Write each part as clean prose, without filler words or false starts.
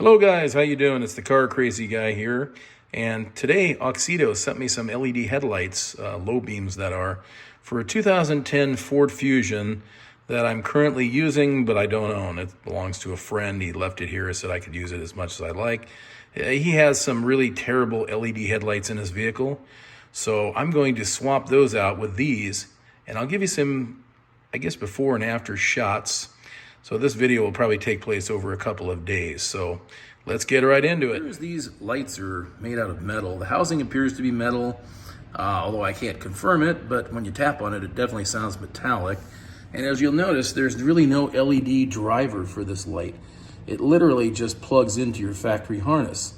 Hello guys, how you doing? It's the Car Crazy Guy here. And today Auxito sent me some LED headlights, low beams that are, for a 2010 Ford Fusion that I'm currently using, but I don't own. It belongs to a friend. He left it here, said I could use it as much as I like. He has some really terrible LED headlights in his vehicle. So I'm going to swap those out with these, and I'll give you some, I guess, before and after shots. So this video will probably take place over a couple of days. So let's get right into it. These lights are made out of metal. The housing appears to be metal, although I can't confirm it, but when you tap on it, it definitely sounds metallic. And as you'll notice, there's really no LED driver for this light. It literally just plugs into your factory harness.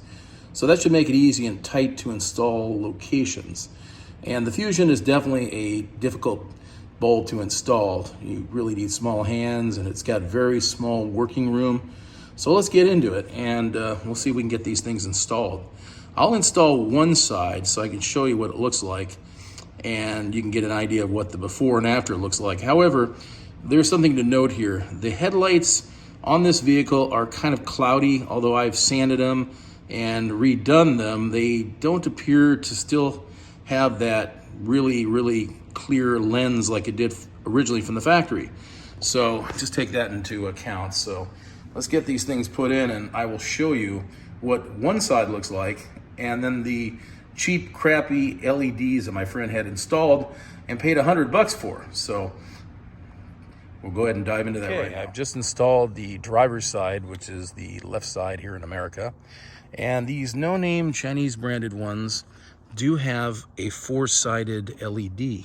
So that should make it easy and tight to install locations. And the Fusion is definitely a difficult bulb to install. You really need small hands, and it's got very small working room. So let's get into it, and we'll see if we can get these things installed. I'll install one side so I can show you what it looks like, and you can get an idea of what the before and after looks like. However, there's something to note here. The headlights on this vehicle are kind of cloudy. Although I've sanded them and redone them, they don't appear to still have that really clear lens like it did originally from the factory. So just take that into account. So let's get these things put in, and I will show you what one side looks like, and then the cheap crappy LEDs that my friend had installed and paid $100 for. So we'll go ahead and dive into that right now. I've just installed the driver's side, which is the left side here in America, and these no-name Chinese branded ones do have a four-sided LED.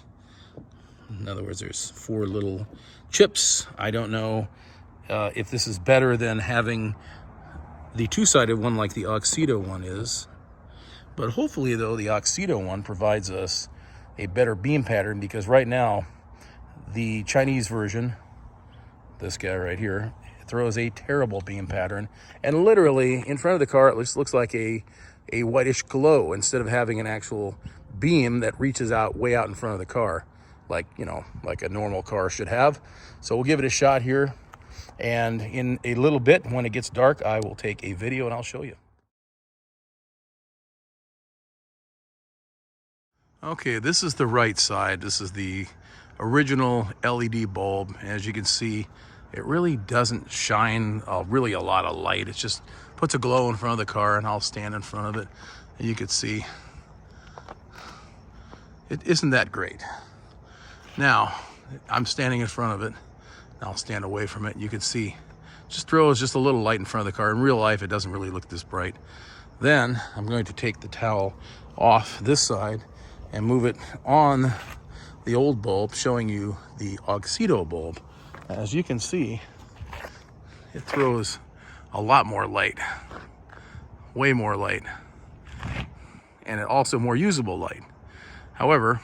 In other words, there's four little chips. I don't know if this is better than having the two-sided one like the Auxito one is. But hopefully, though, the Auxito one provides us a better beam pattern, because right now, the Chinese version, this guy right here, throws a terrible beam pattern. And literally, in front of the car, it looks like a whitish glow instead of having an actual beam that reaches out way out in front of the car, like, you know, like a normal car should have. So we'll give it a shot here, and in a little bit, when it gets dark, I will take a video and I'll show you. Okay, this is the right side. This is the original LED bulb. As you can see, it really doesn't shine really a lot of light. It just puts a glow in front of the car, and I'll stand in front of it, and you can see it isn't that great. Now, I'm standing in front of it, and I'll stand away from it. You can see, just throws just a little light in front of the car. In real life, it doesn't really look this bright. Then I'm going to take the towel off this side and move it on the old bulb, showing you the Auxito bulb. As you can see, it throws a lot more light, way more light, and it also more usable light. However,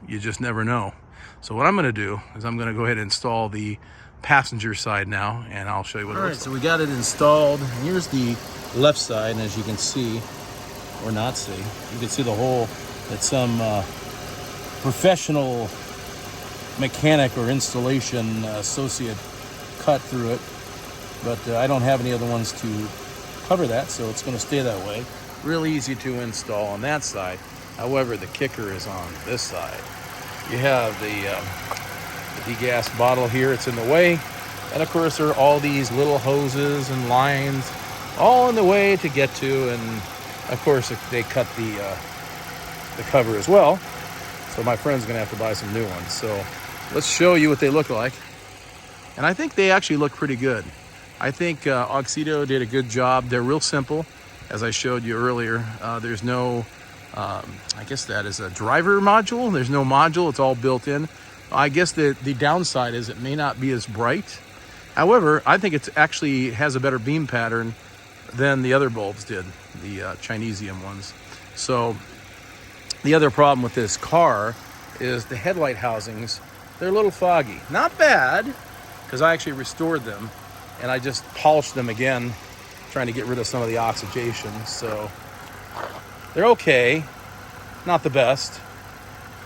you just never know. So what I'm going to do is I'm going to go ahead and install the passenger side now, and I'll show you what it looks like. All right, so we got it installed. Here's the left side, and as you can see, or not see, you can see the hole that some professional mechanic or installation associate cut through it. But I don't have any other ones to cover that, so it's going to stay that way. Real easy to install on that side. However, the kicker is on this side. You have the degas bottle here, it's in the way. And of course, there are all these little hoses and lines all in the way to get to. And of course, they cut the cover as well. So my friend's gonna have to buy some new ones. So let's show you what they look like. And I think they actually look pretty good. I think Auxito did a good job. They're real simple, as I showed you earlier. There's no, I guess that is a driver module. There's no module, it's all built in. I guess the downside is it may not be as bright. However, I think it actually has a better beam pattern than the other bulbs did, the Chinesium ones. So the other problem with this car is the headlight housings. They're a little foggy. Not bad, because I actually restored them, and I just polished them again, trying to get rid of some of the oxidation. So they're okay, not the best,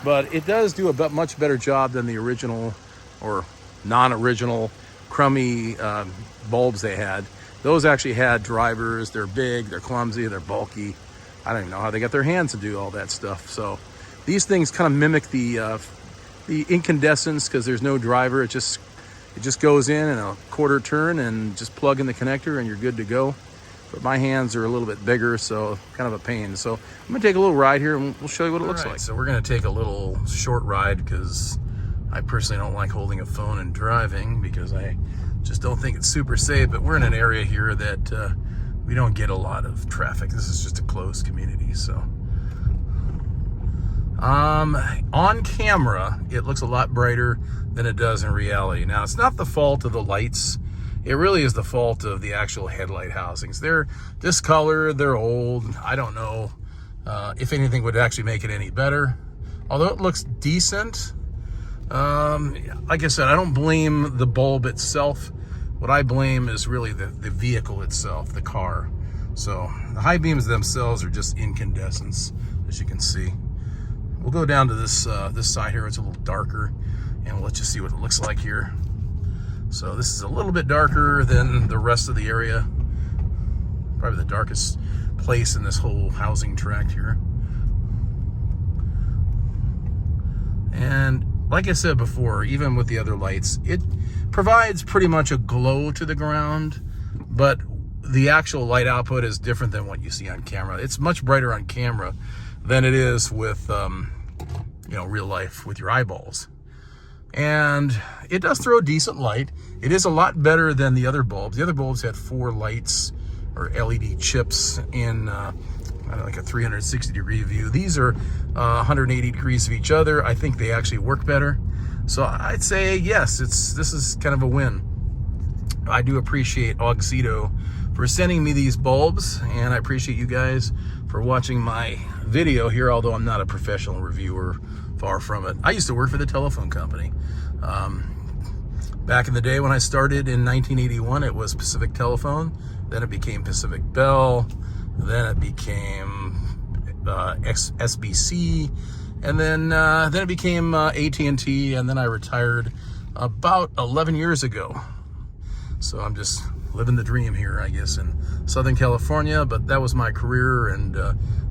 but it does do a much better job than the original or non-original crummy bulbs they had. Those actually had drivers. They're big, they're clumsy, they're bulky. I don't even know how they got their hands to do all that stuff. So these things kind of mimic the incandescence because there's no driver. It just goes in a quarter turn and just plug in the connector and you're good to go. But my hands are a little bit bigger, so kind of a pain. So I'm gonna take a little ride here and we'll show you what it looks like. So we're gonna take a little short ride because I personally don't like holding a phone and driving because I just don't think it's super safe. But we're in an area here that we don't get a lot of traffic. This is just a closed community, so. On camera, it looks a lot brighter than it does in reality. Now, it's not the fault of the lights. It really is the fault of the actual headlight housings. They're discolored, they're old. I don't know if anything would actually make it any better. Although it looks decent. Like I said, I don't blame the bulb itself. What I blame is really the vehicle itself, the car. So the high beams themselves are just incandescents, as you can see. We'll go down to this side here. It's a little darker, and we'll let you see what it looks like here. So this is a little bit darker than the rest of the area. Probably the darkest place in this whole housing tract here. And like I said before, even with the other lights, it provides pretty much a glow to the ground, but the actual light output is different than what you see on camera. It's much brighter on camera than it is with, you know, real life with your eyeballs. And it does throw decent light. It is a lot better than the other bulbs. The other bulbs had 4 lights or LED chips in like a 360-degree view. These are 180 degrees of each other. I think they actually work better. So I'd say yes, this is kind of a win. I do appreciate Auxito for sending me these bulbs, and I appreciate you guys for watching my video here, although I'm not a professional reviewer, far from it. I used to work for the telephone company. Back in the day when I started in 1981, it was Pacific Telephone, then it became Pacific Bell, then it became SBC, and then it became AT&T, and then I retired about 11 years ago. So I'm just living the dream here, I guess, in Southern California, but that was my career, and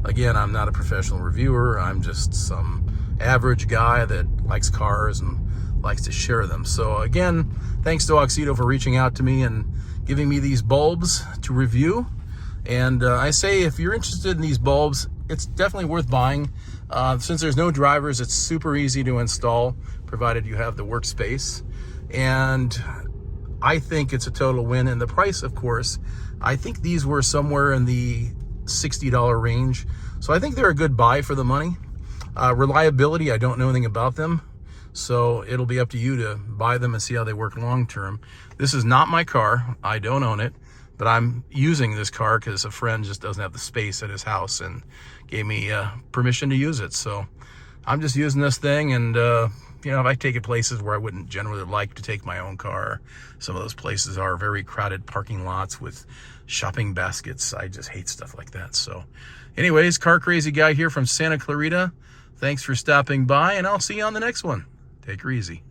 again, I'm not a professional reviewer. I'm just some average guy that likes cars and likes to share them. So again, thanks to Auxito for reaching out to me and giving me these bulbs to review. And I say, if you're interested in these bulbs, it's definitely worth buying. Since there's no drivers, it's super easy to install, provided you have the workspace. And I think it's a total win. And the price, of course, I think these were somewhere in the $60 range. So I think they're a good buy for the money. Reliability, I don't know anything about them. So it'll be up to you to buy them and see how they work long term. This is not my car. I don't own it, but I'm using this car because a friend just doesn't have the space at his house and gave me permission to use it. So I'm just using this thing, and you know, if I take it places where I wouldn't generally like to take my own car, some of those places are very crowded parking lots with shopping baskets. I just hate stuff like that. So anyways, Car Crazy Guy here from Santa Clarita. Thanks for stopping by, and I'll see you on the next one. Take her easy.